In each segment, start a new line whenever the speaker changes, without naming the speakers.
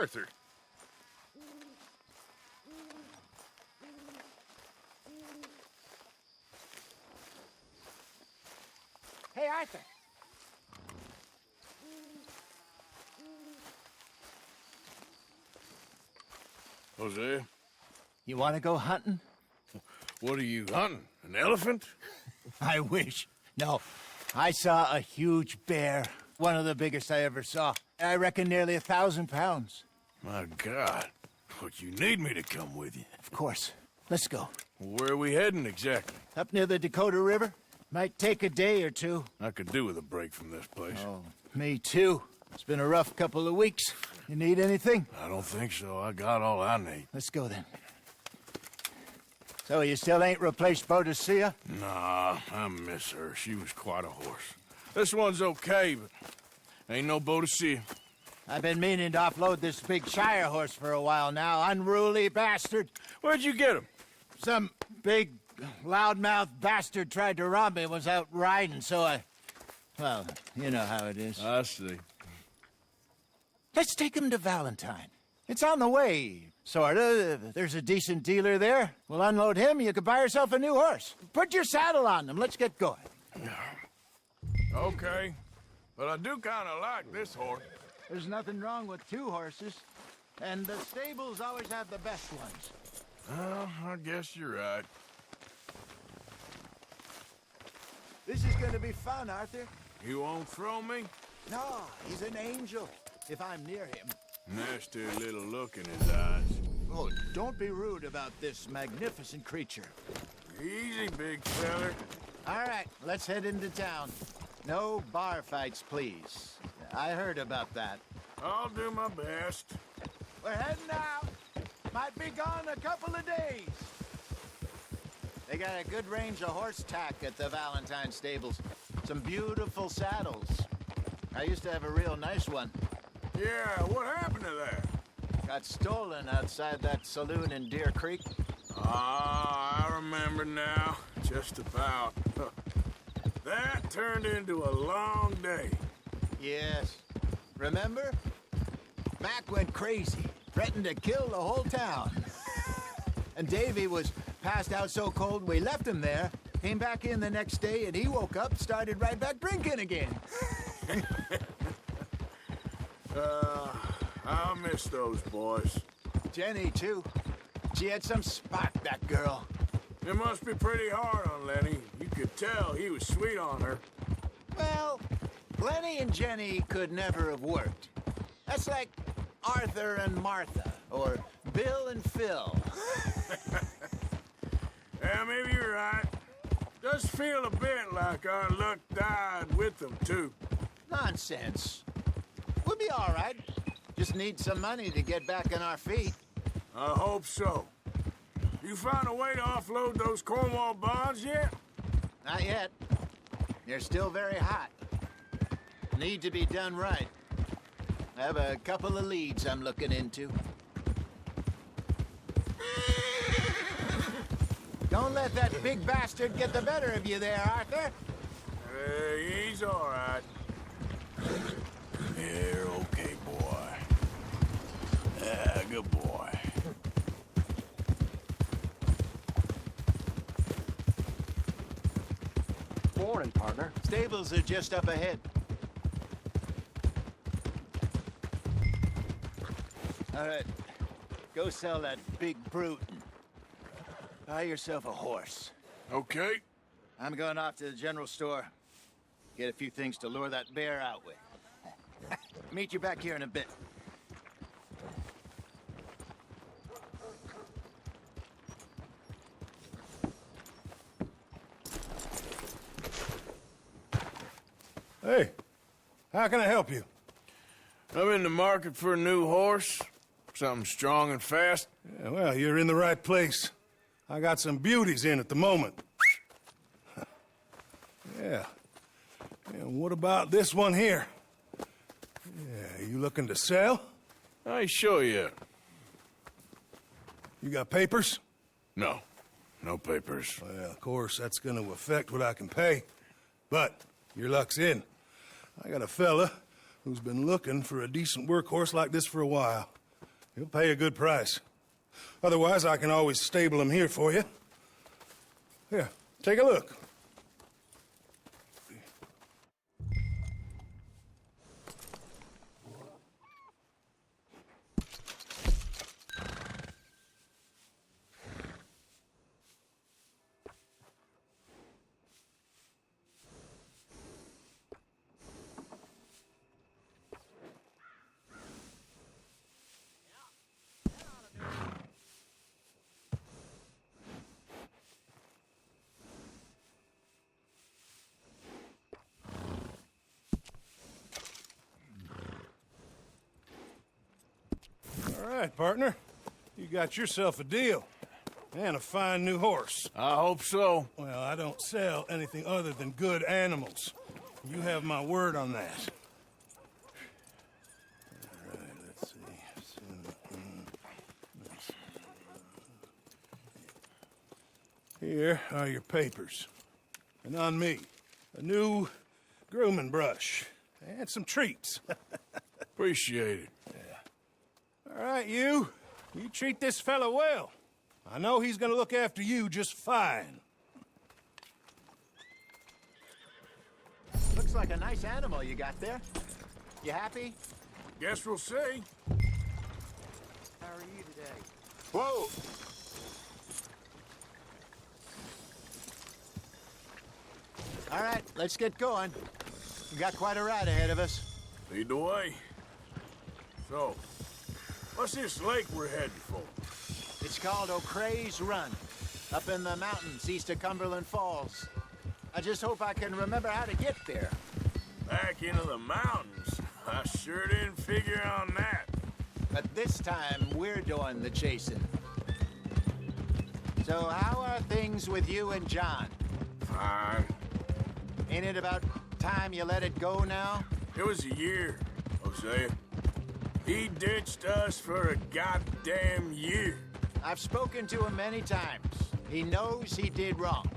Arthur.
Hey, Arthur.
Jose,
You want to go hunting?
what are you hunting? An elephant?
I wish. No, I saw a huge bear. One of the biggest I ever saw. I reckon nearly 1,000 pounds.
My God. But you need me to come with you.
Of course. Let's go.
Where are we heading exactly?
Up near the Dakota River. Might take a day or two.
I could do with a break from this place.
Oh, me too. It's been a rough couple of weeks. You need anything?
I don't think so. I got all I need.
Let's go then. So you still ain't replaced Boadicea?
Nah, I miss her. She was quite a horse. This one's okay, but ain't no Boadicea.
I've been meaning to offload this big Shire horse for a while now. Unruly bastard.
Where'd you get him?
Some big, loudmouth bastard tried to rob me and was out riding, so well, you know how it is.
I see.
Let's take him to Valentine. It's on the way, sorta. There's a decent dealer there. We'll unload him, you could buy yourself a new horse. Put your saddle on him, let's get going.
Okay, but I do kind of like this horse.
There's nothing wrong with two horses, and the stables always have the best ones.
Well, I guess you're right.
This is gonna be fun, Arthur.
You won't throw me?
No, he's an angel, if I'm near him.
Nasty little look in his eyes.
Oh, don't be rude about this magnificent creature.
Easy, big feller.
All right, let's head into town. No bar fights, please. I heard about that.
I'll do my best.
We're heading out. Might be gone a couple of days. They got a good range of horse tack at the Valentine stables. Some beautiful saddles. I used to have a real nice one.
Yeah, what happened to that?
Got stolen outside that saloon in Deer Creek.
Ah, I remember now. Just about. That turned into a long day.
Yes. Remember? Mac went crazy, threatened to kill the whole town. And Davy was passed out so cold we left him there, came back in the next day, and he woke up, started right back drinking again.
I'll miss those boys.
Jenny, too. She had some spark, that girl.
It must be pretty hard on Lenny. You could tell he was sweet on her.
Well, Lenny and Jenny could never have worked. That's like Arthur and Martha, or Bill and Phil.
Yeah, maybe you're right. Does feel a bit like our luck died with them, too.
Nonsense. We'll be all right. Just need some money to get back on our feet.
I hope so. You found a way to offload those Cornwall bonds yet?
Not yet. They're still very hot. Need to be done right. I have a couple of leads I'm looking into. Don't let that big bastard get the better of you there, Arthur.
He's all right. You're okay, boy. Yeah, good boy.
Morning, partner.
Stables are just up ahead. All right, go sell that big brute. Buy yourself a horse.
Okay.
I'm going off to the general store. Get a few things to lure that bear out with. Meet you back here in a bit.
Hey, how can I help you?
I'm in the market for a new horse. Something strong and fast.
Yeah, well, you're in the right place. I got some beauties in at the moment. Yeah. And what about this one here? Yeah, you looking to sell?
I ain't sure yet.
You got papers?
No. No papers.
Well, of course, that's gonna affect what I can pay. But your luck's in. I got a fella who's been looking for a decent workhorse like this for a while. He'll pay a good price. Otherwise, I can always stable him here for you. Here, take a look. All right, partner. You got yourself a deal. And a fine new horse.
I hope so.
Well, I don't sell anything other than good animals. You have my word on that. All right, let's see. Here are your papers. And on me, a new grooming brush. And some treats.
Appreciate it.
All right, you treat this fella well. I know he's gonna look after you just fine.
Looks like a nice animal you got there. You happy?
Guess we'll see.
How are you today? Whoa! All right, let's get going. We got quite a ride ahead of us.
Lead the way. So, what's this lake we're heading for?
It's called O'Creagh's Run, up in the mountains east of Cumberland Falls. I just hope I can remember how to get there.
Back into the mountains? I sure didn't figure on that.
But this time, we're doing the chasing. So how are things with you and John?
Fine.
Ain't it about time you let it go now?
It was a year, Hosea. He ditched us for a goddamn year.
I've spoken to him many times. He knows he did wrong.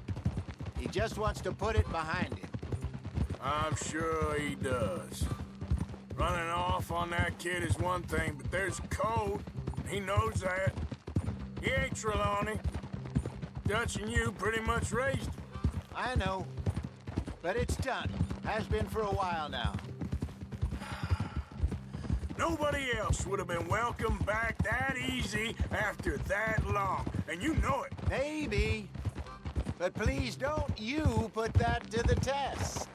He just wants to put it behind him.
I'm sure he does. Running off on that kid is one thing, but there's code. He knows that. He ain't Trelawney. Dutch and you pretty much raised him.
I know. But it's done. Has been for a while now.
Nobody else would have been welcomed back that easy after that long. And you know it.
Maybe. But please don't you put that to the test.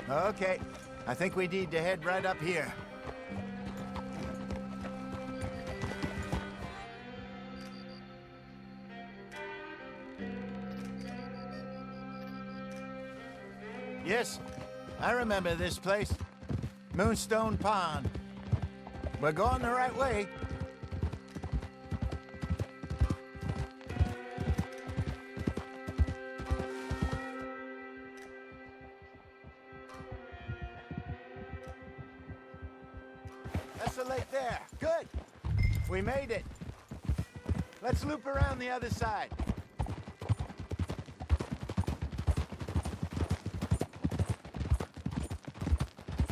Okay, I think we need to head right up here. Yes, I remember this place. Moonstone Pond. We're going the right way. That's the lake there. Good. We made it. Let's loop around the other side.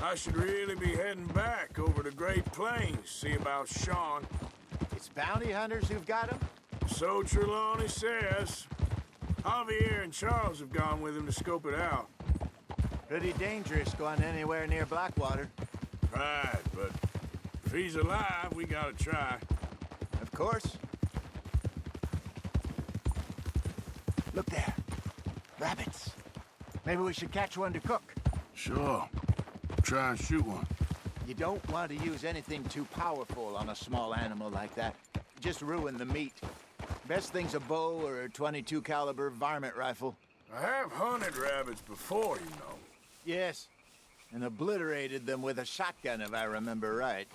I should really be heading back over the Great Plains, see about Sean.
It's bounty hunters who've got him?
So Trelawney says. Javier and Charles have gone with him to scope it out.
Pretty dangerous going anywhere near Blackwater.
Right, but if he's alive, we gotta try.
Of course. Look there. Rabbits. Maybe we should catch one to cook.
Sure. Try and shoot one.
You don't want to use anything too powerful on a small animal like that. Just ruin the meat. Best thing's a bow or a .22 caliber varmint rifle.
I have hunted rabbits before, you know.
Yes, and obliterated them with a shotgun if I remember right.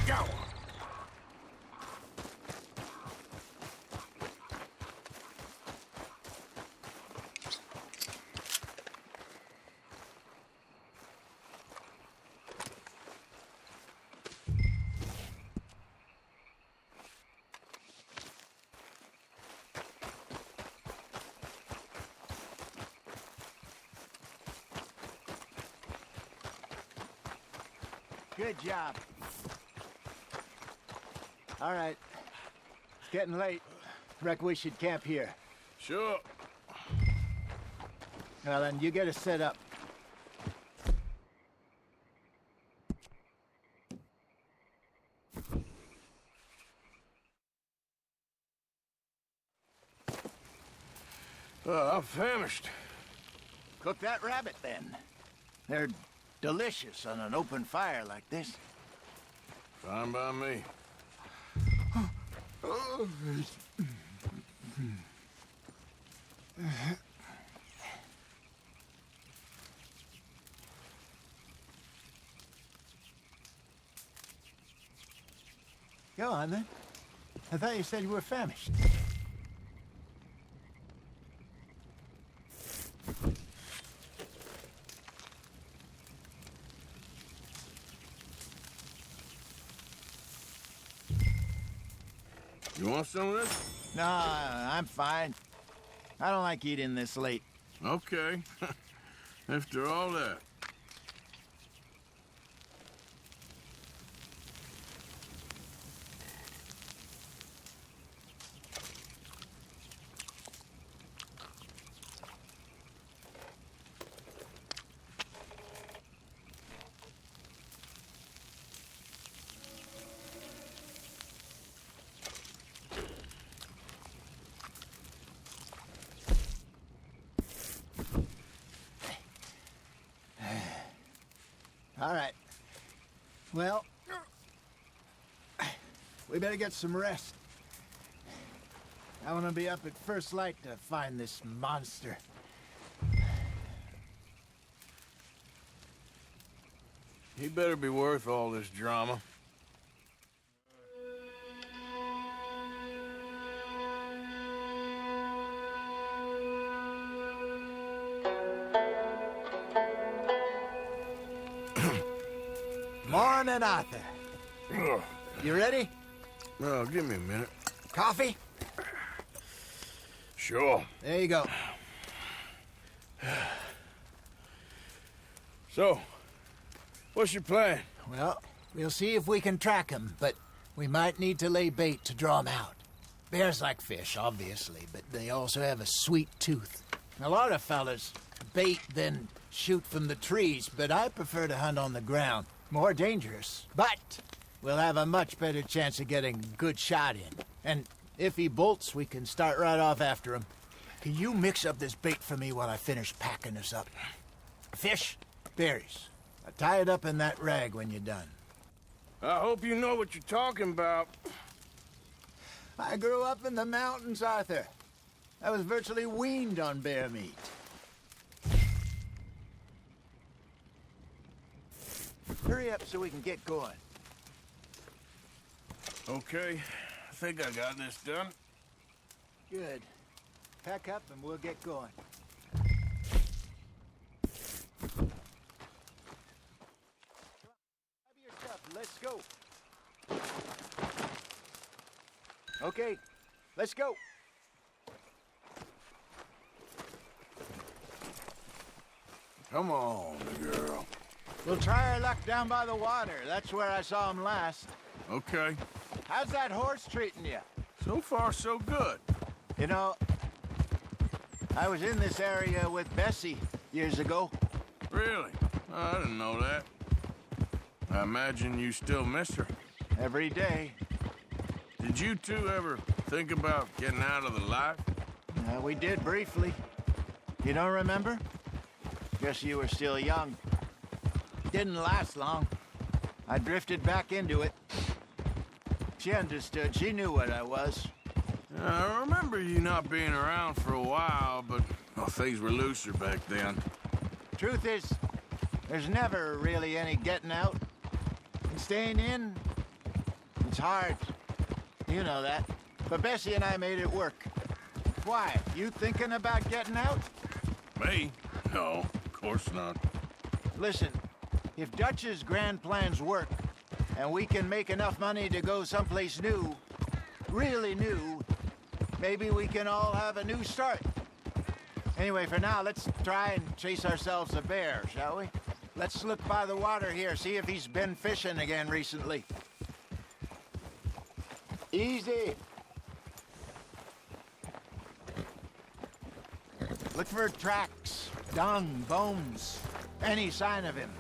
Go!
Good job. All right. It's getting late. Reckon we should camp here.
Sure.
Well, then you get us set up.
I'm famished.
Cook that rabbit, then. They're delicious on an open fire like this.
Fine by me.
Go on, then. I thought you said you were famished.
You want some of this?
No, I'm fine. I don't like eating this late.
Okay. After all that.
All right. Well, we better get some rest. I want to be up at first light to find this monster.
He better be worth all this drama.
Morning, Arthur. You ready?
Well, give me a minute.
Coffee?
Sure.
There you go.
So, what's your plan?
Well, we'll see if we can track him, but we might need to lay bait to draw him out. Bears like fish, obviously, but they also have a sweet tooth. A lot of fellas bait, then shoot from the trees, but I prefer to hunt on the ground. More dangerous, but we'll have a much better chance of getting a good shot in. And if he bolts, we can start right off after him. Can you mix up this bait for me while I finish packing this up? Fish, berries. Tie it up in that rag when you're done.
I hope you know what you're talking about.
I grew up in the mountains, Arthur. I was virtually weaned on bear meat. Hurry up so we can get going.
Okay, I think I got this done.
Good. Pack up and we'll get going. Grab your stuff. Let's go. Okay, let's go.
Come on, girl.
We'll try our luck down by the water. That's where I saw him last.
Okay.
How's that horse treating you?
So far, so good.
You know, I was in this area with Bessie years ago.
Really? I didn't know that. I imagine you still miss her.
Every day.
Did you two ever think about getting out of the life?
We did briefly. You don't remember? Guess you were still young. Didn't last long. I drifted back into it. She understood. She knew what I was.
I remember you not being around for a while, but well, things were looser back then.
Truth is, there's never really any getting out. And staying in, It's hard. You know that. But Bessie and I made it work. Why? You thinking about getting out?
Me? No, of course not.
Listen, if Dutch's grand plans work, and we can make enough money to go someplace new, really new, maybe we can all have a new start. Anyway, for now, let's try and chase ourselves a bear, shall we? Let's look by the water here, see if he's been fishing again recently. Easy. Look for tracks, dung, bones, any sign of him.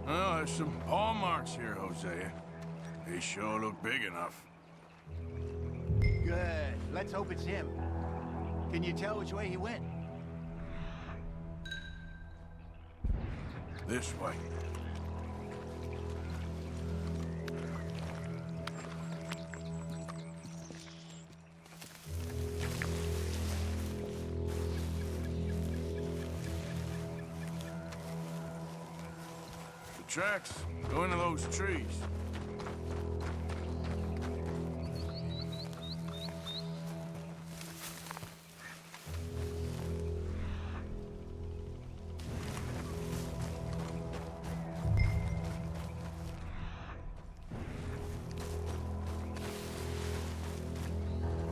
Well, there's some paw marks here, Hosea. They sure look big enough.
Good. Let's hope it's him. Can you tell which way he went?
This way. The tracks go into those trees.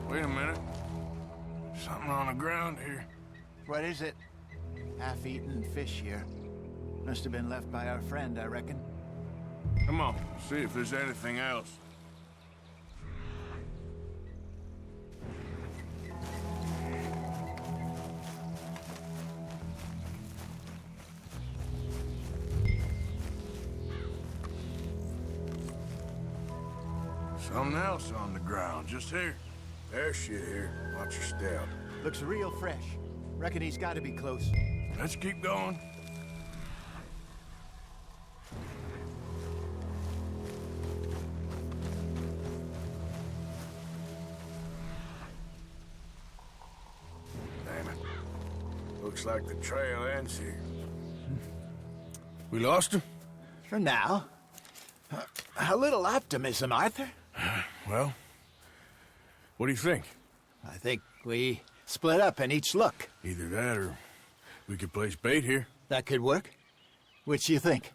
Wait a minute. Something on the ground here.
What is it? Half-eaten fish here. Must have been left by our friend, I reckon.
Come on, see if there's anything else. Something else on the ground, just here. There's shit here. Watch your step.
Looks real fresh. Reckon he's got to be close.
Let's keep going. Damn it. Looks like the trail ends here. We lost him?
For now. A little optimism, Arthur.
Well, what do you think?
I think we split up and each look.
Either that or we could place bait here.
That could work. Which you think?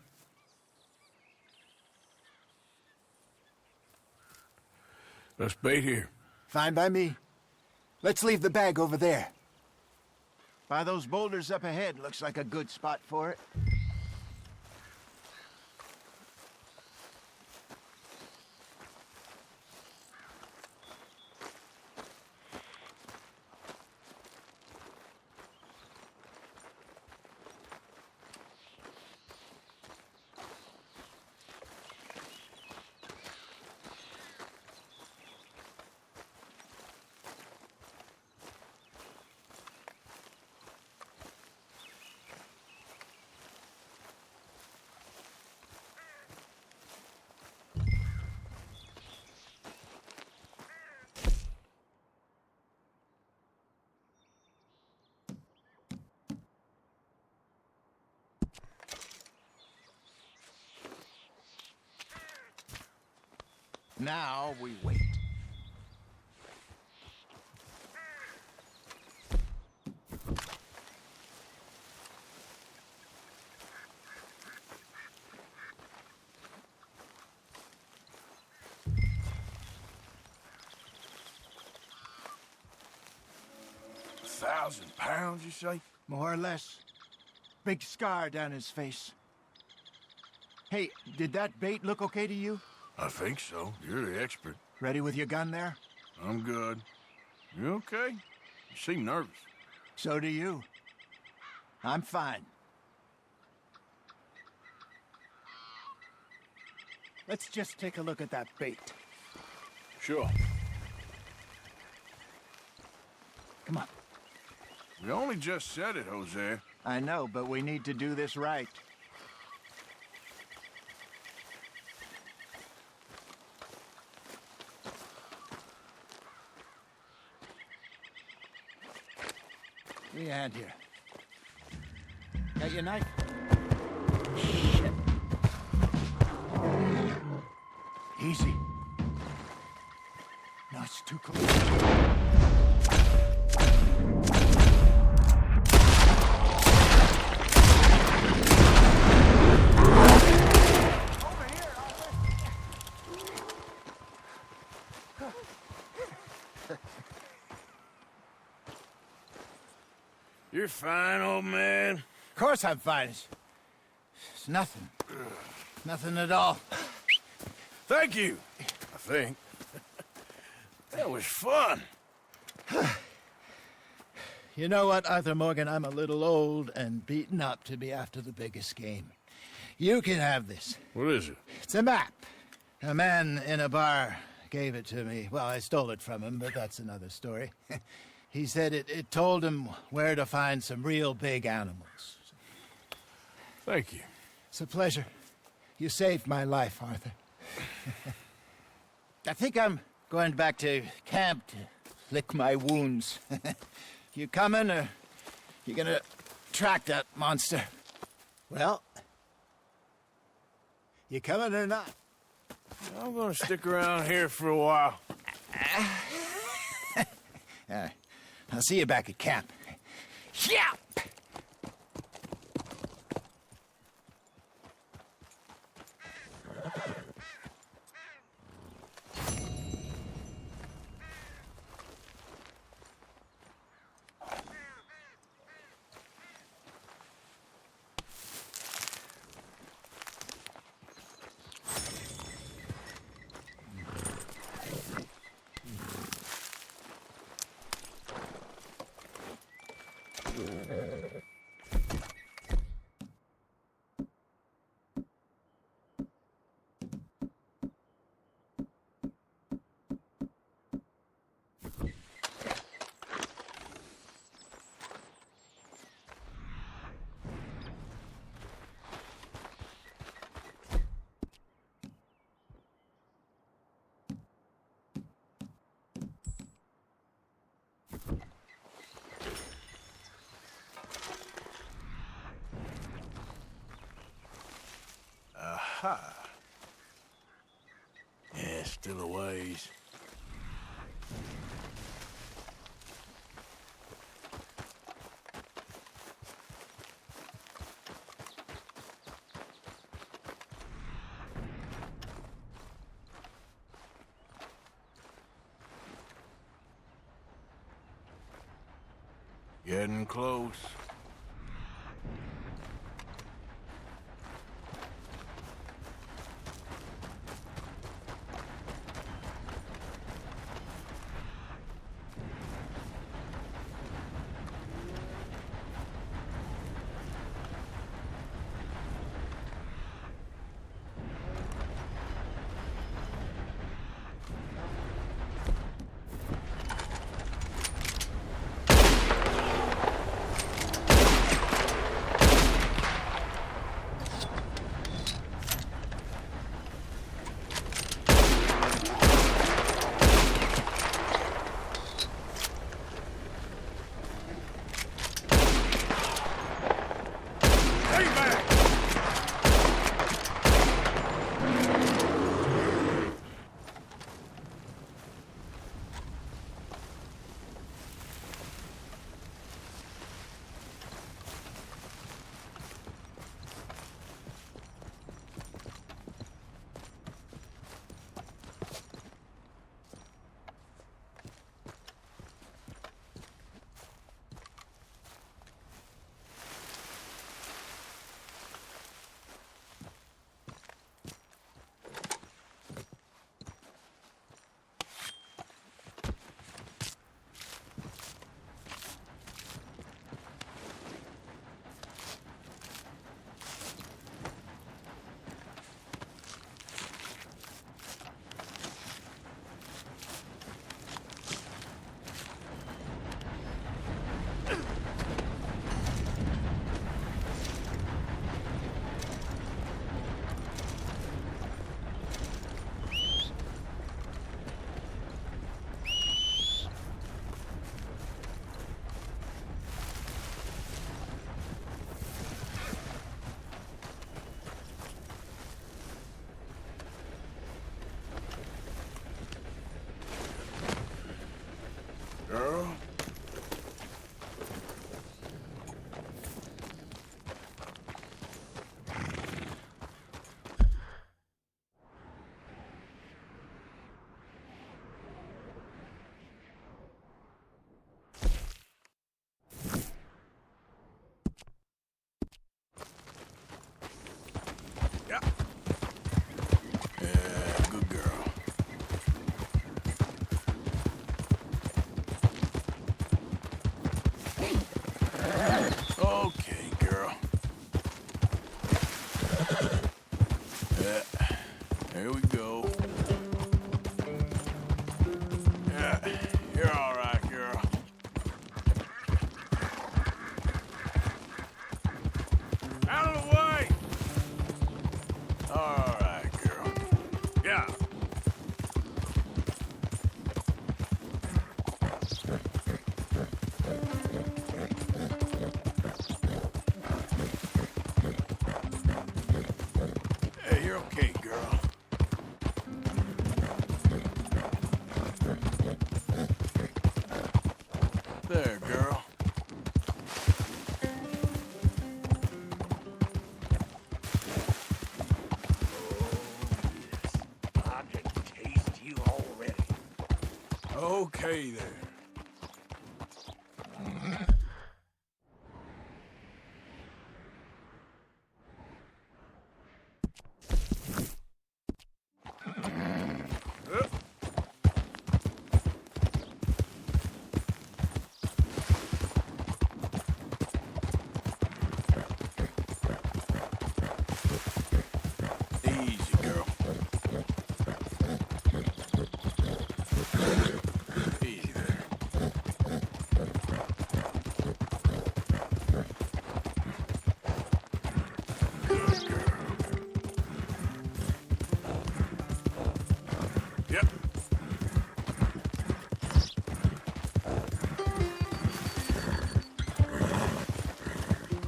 Let's bait here.
Fine by me. Let's leave the bag over there. By those boulders up ahead, looks like a good spot for it. Now we wait.
£1,000, you say?
More or less. Big scar down his face. Hey, did that bait look okay to you?
I think so. You're the expert.
Ready with your gun there?
I'm good. You okay? You seem nervous.
So do you. I'm fine. Let's just take a look at that bait.
Sure.
Come on.
We only just said it, Jose.
I know, but we need to do this right. Give me a hand here. Got your knife? Shit. Easy. No, it's too close.
You're fine, old man.
Of course I'm fine. It's nothing. Nothing at all.
Thank you, I think. That was fun.
You know what, Arthur Morgan? I'm a little old and beaten up to be after the biggest game. You can have this.
What is it?
It's a map. A man in a bar gave it to me. Well, I stole it from him, but that's another story. He said it told him where to find some real big animals.
Thank you.
It's a pleasure. You saved my life, Arthur. I think I'm going back to camp to lick my wounds. You coming, or you gonna track that monster? Well, you coming or not?
I'm gonna stick around here for a while.
All right. I'll see you back at camp. Yeah!
Aha. Yeah, still a ways. Getting close. Okay there. Easy, girl. Easy there. Good girl. Yep.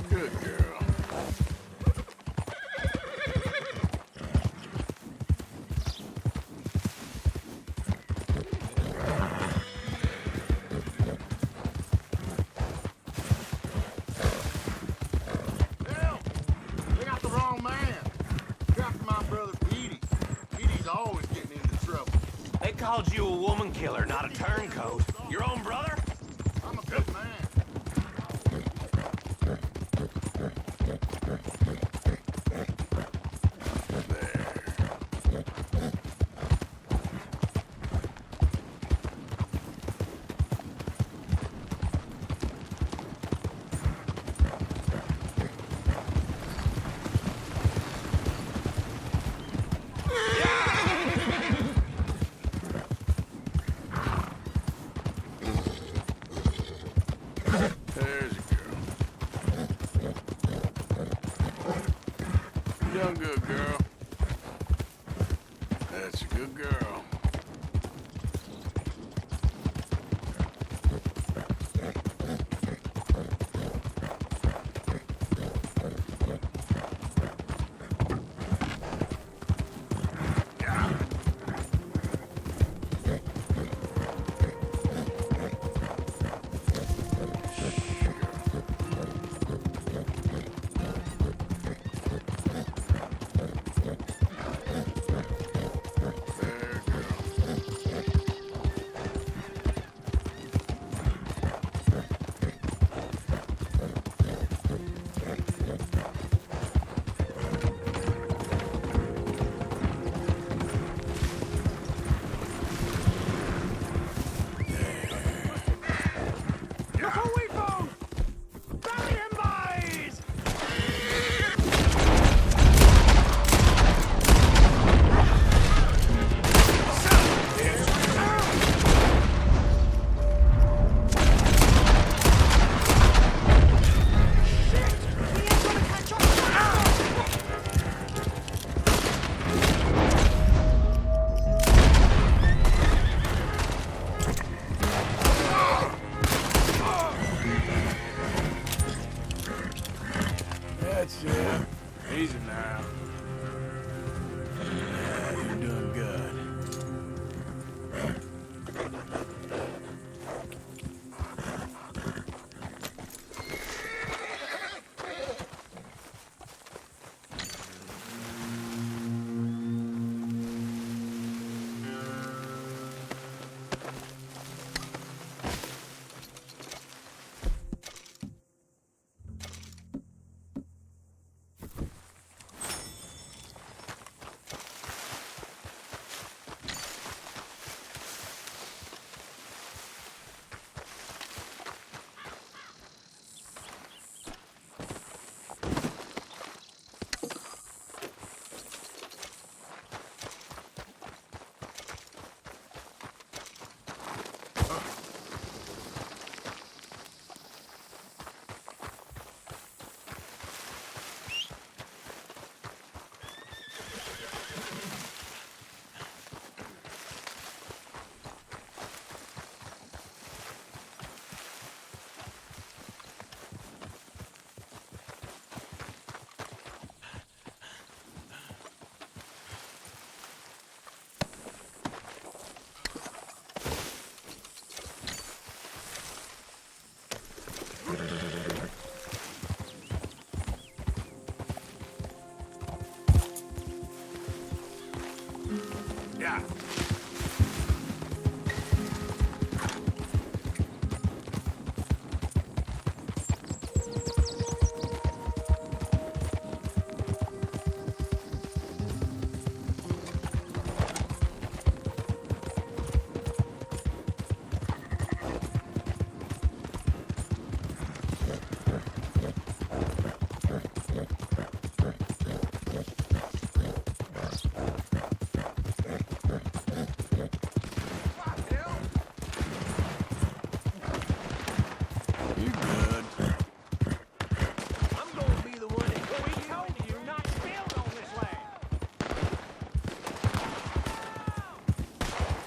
Good girl.
Hell, they got the wrong man. You're after my brother Petey. Petey's always getting into trouble.
They called you a woman killer, not a turncoat. Your own brother?
I'm a good man.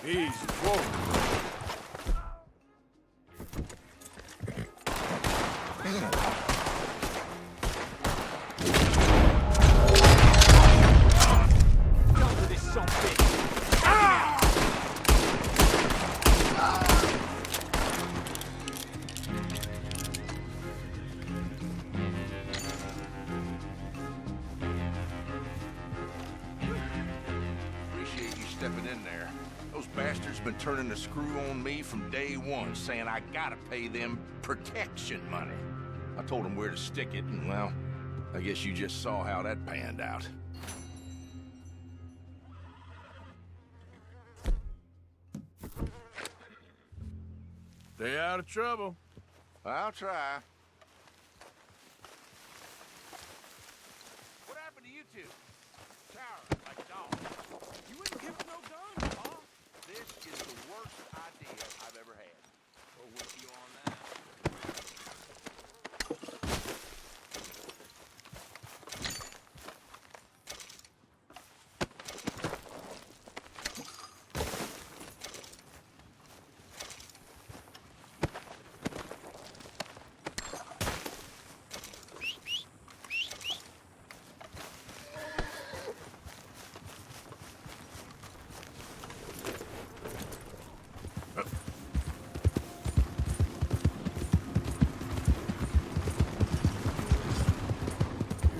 Easy. Whoa.
Stepping in there. Those bastards been turning the screw on me from day one, saying I gotta pay them protection money. I told them where to stick it, and well, I guess you just saw how that panned out.
Stay out of trouble.
I'll try. What happened to you two? Cowards like dogs. You wouldn't give them no guns, huh? This is the worst idea I've ever had. We're with you on that.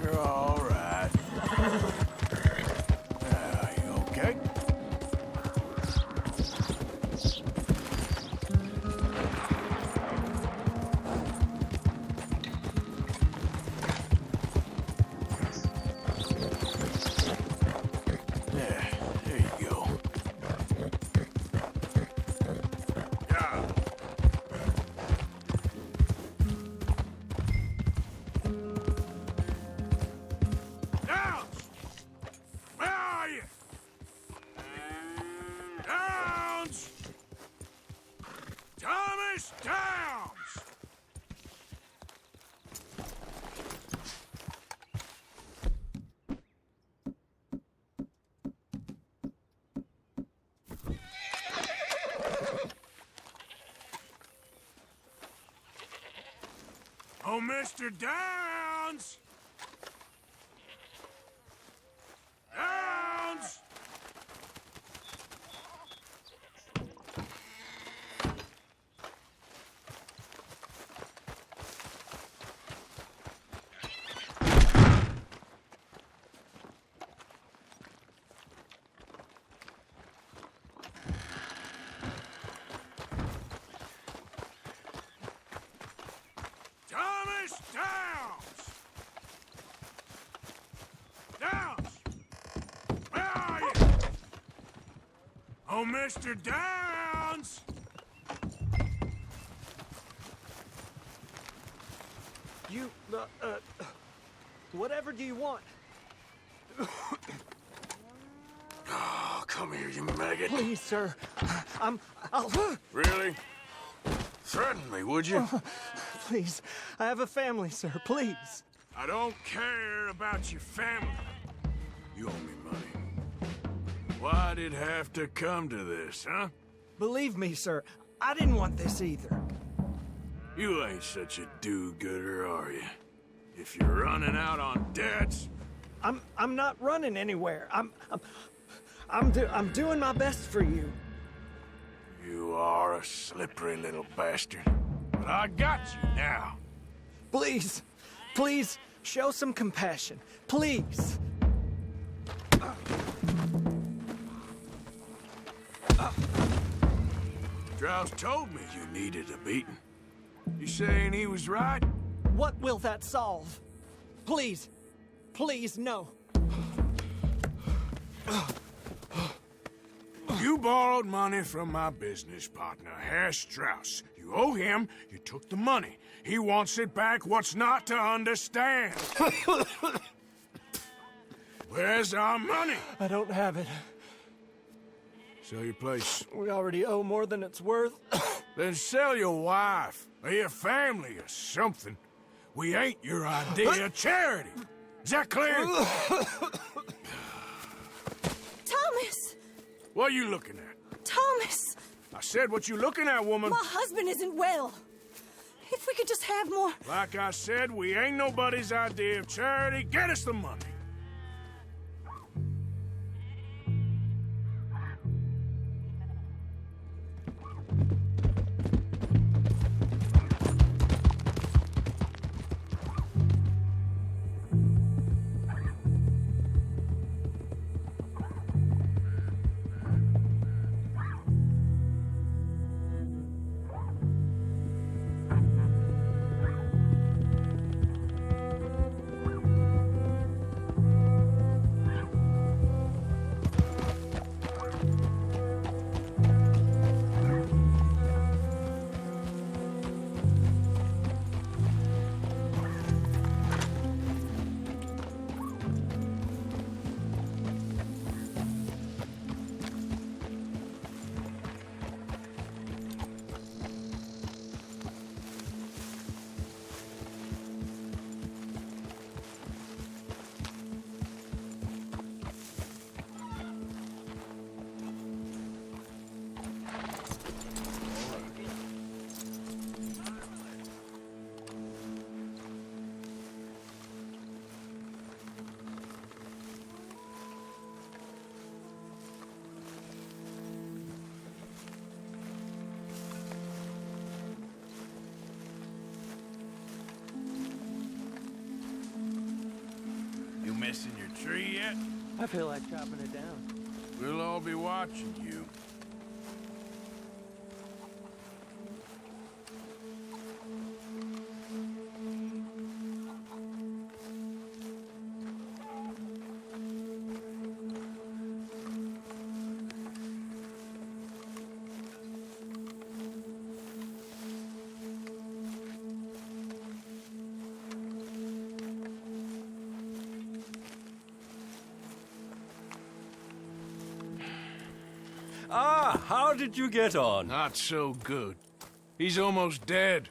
You're all right. You okay? Yeah, there you go. Yeah. Downs! Where are you? Downs! Thomas Downs! Oh, Mr. Downs! Downs! Thomas Downs! Downs! Where are you? Oh, Mr. Downs!
You, whatever do you want?
Oh, come here, you maggot.
Please, sir. I'll...
Really? Threaten me, would you?
Please, I have a family, sir. Please.
I don't care about your family. You owe me money. Why'd it have to come to this, huh?
Believe me, sir, I didn't want this either.
You ain't such a do-gooder, are you? If you're running out on debts...
I'm not running anywhere. I'm doing my best for you.
You are a slippery little bastard. But I got you now.
Please, please, show some compassion. Please.
Strauss told me you needed a beating. You saying he was right?
What will that solve? Please, please, no.
You borrowed money from my business partner, Herr Strauss. You owe him, you took the money. He wants it back, what's not to understand? Where's our money?
I don't have it.
Sell your place.
We already owe more than it's worth.
Then sell your wife, or your family, or something. We ain't your idea of charity. Is that clear?
Thomas!
What are you looking at?
Thomas!
I said, what you looking at, woman?
My husband isn't well. If we could just have more...
Like I said, we ain't nobody's idea of charity. Get us the money. Missing your tree yet?
I feel like chopping it down.
We'll all be watching you.
Ah, how did you get on?
Not so good. He's almost dead.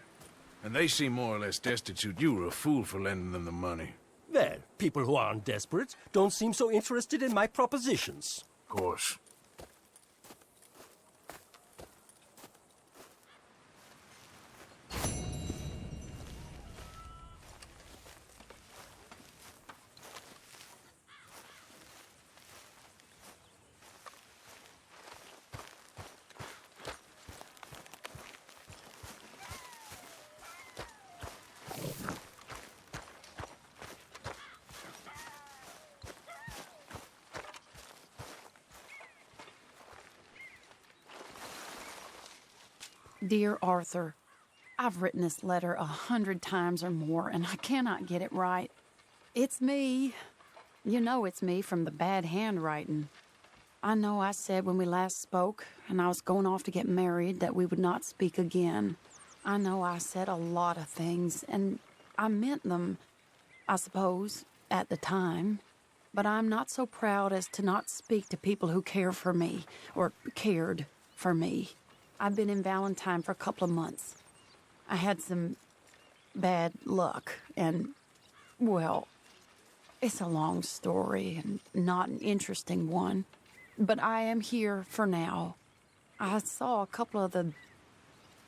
And they seem more or less destitute. You were a fool for lending them the money.
Well, people who aren't desperate don't seem so interested in my propositions.
Of course.
Dear Arthur, I've written this letter 100 times or more, and I cannot get it right. It's me. You know it's me from the bad handwriting. I know I said when we last spoke, and I was going off to get married, that we would not speak again. I know I said a lot of things, and I meant them, I suppose, at the time. But I'm not so proud as to not speak to people who care for me, or cared for me. I've been in Valentine for a couple of months. I had some bad luck, and, well, it's a long story and not an interesting one. But I am here for now. I saw a couple of the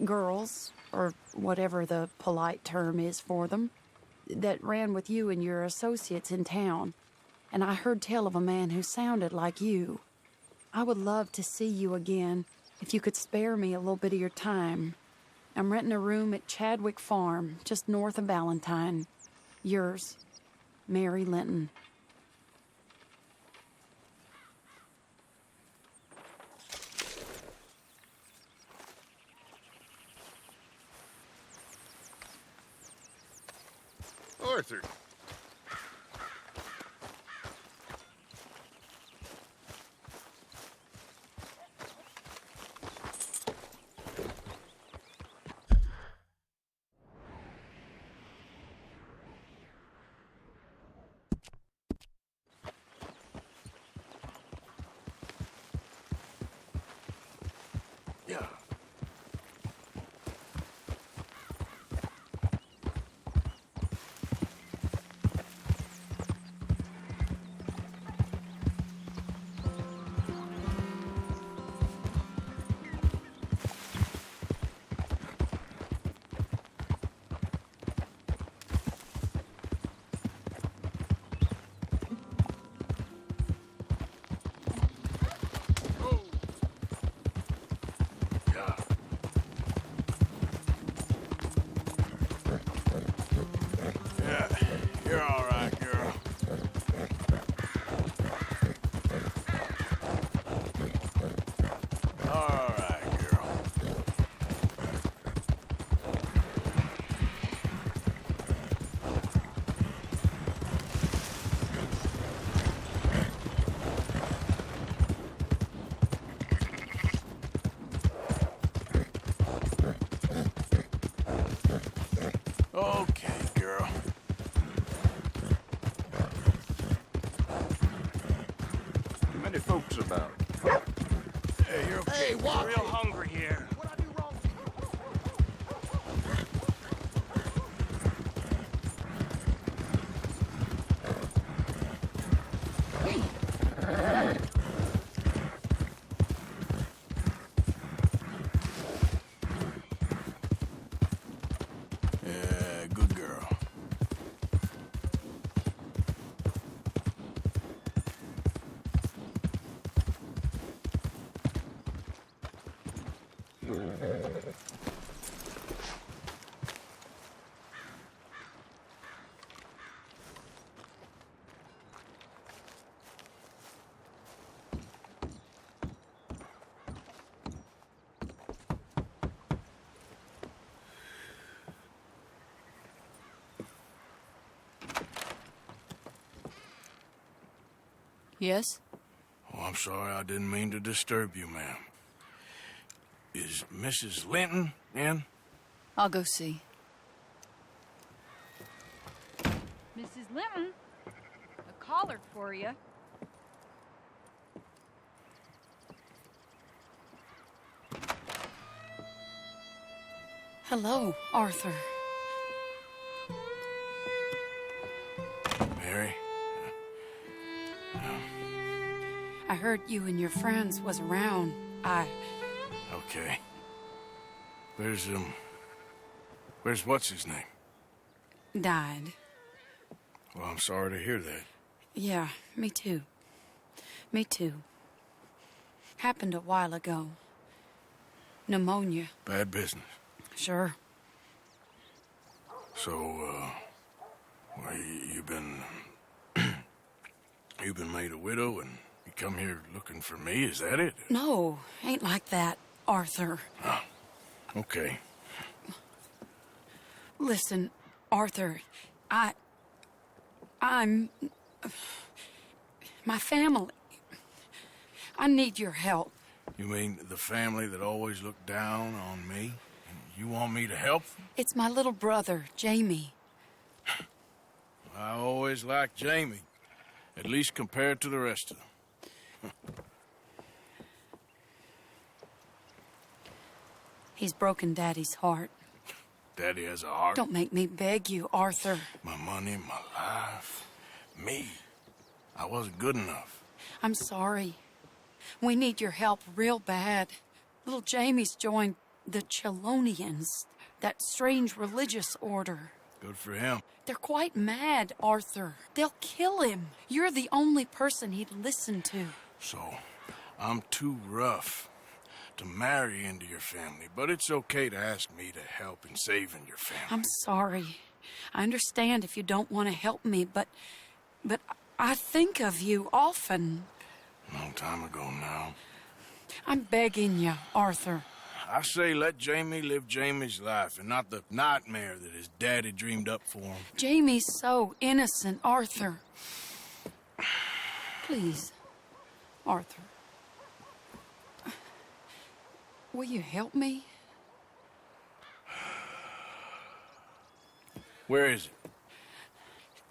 girls, or whatever the polite term is for them, that ran with you and your associates in town. And I heard tell of a man who sounded like you. I would love to see you again. If you could spare me a little bit of your time. I'm renting a room at Chadwick Farm, just north of Valentine. Yours, Mary Linton.
Arthur.
Yeah.
Hey, walk
Real
it.
hungry here.
What I do wrong?
Yeah, good girl.
Yes?
Oh, I'm sorry, I didn't mean to disturb you, ma'am. Is Mrs. Linton in?
I'll go see. Mrs. Lemon, a caller for you. Hello, Arthur.
Mary?
I heard you and your friends was around.
Okay. Where's what's his name?
Died.
Well, I'm sorry to hear that.
Yeah, me too. Me too. Happened a while ago. Pneumonia.
Bad business.
Sure.
So, well, you've been made a widow and you come here looking for me, is that it?
No, ain't like that, Arthur.
Oh, okay.
Listen, Arthur, I'm... my family. I need your help.
You mean the family that always looked down on me? And you want me to help them?
It's my little brother, Jamie.
I always liked Jamie, at least compared to the rest of them.
He's broken Daddy's heart.
Daddy has a heart.
Don't make me beg you, Arthur.
My money, my life, me. I wasn't good enough.
I'm sorry. We need your help real bad. Little Jamie's joined the Chelonians, that strange religious order.
Good for him.
They're quite mad, Arthur. They'll kill him. You're the only person he'd listen to.
So, I'm too rough to marry into your family, but it's okay to ask me to help in saving your family.
I'm sorry. I understand if you don't want to help me, but I think of you often.
Long time ago now.
I'm begging you, Arthur.
I say let Jamie live Jamie's life and not the nightmare that his daddy dreamed up for him.
Jamie's so innocent, Arthur. Please, Arthur. Will you help me?
Where is it?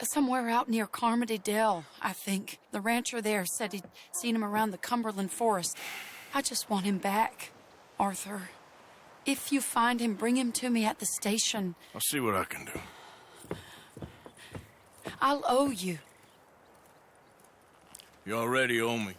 Somewhere out near Carmody Dell, I think. The rancher there said he'd seen him around the Cumberland Forest. I just want him back, Arthur. If you find him, bring him to me at the station.
I'll see what I can do.
I'll owe you.
You already owe me.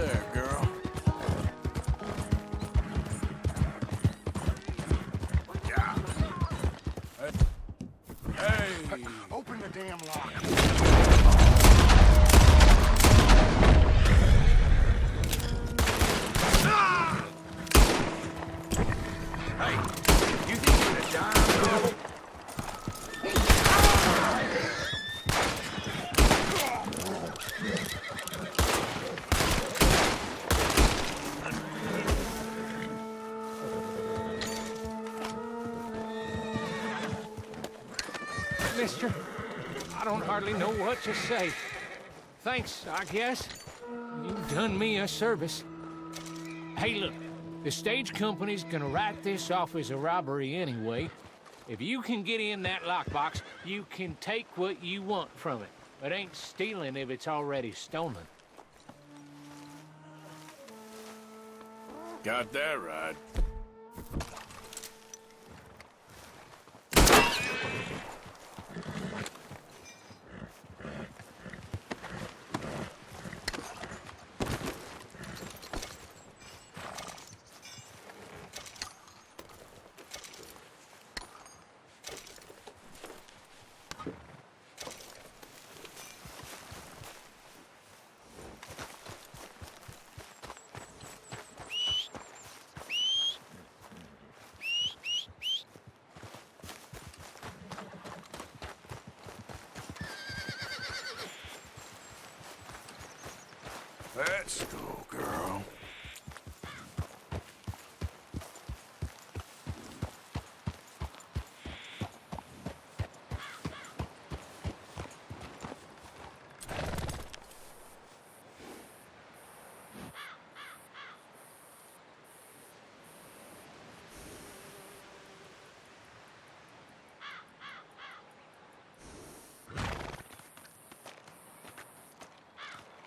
there, girl. Yeah. Hey.
Open the damn lock.
Hey, you think you're gonna die, bro?
Mister, I don't hardly know what to say. Thanks, I guess. You've done me a service. Hey, look, the stage company's gonna write this off as a robbery anyway. If you can get in that lockbox, you can take what you want from it. It ain't stealing if it's already stolen.
Got that right. Let's go, girl.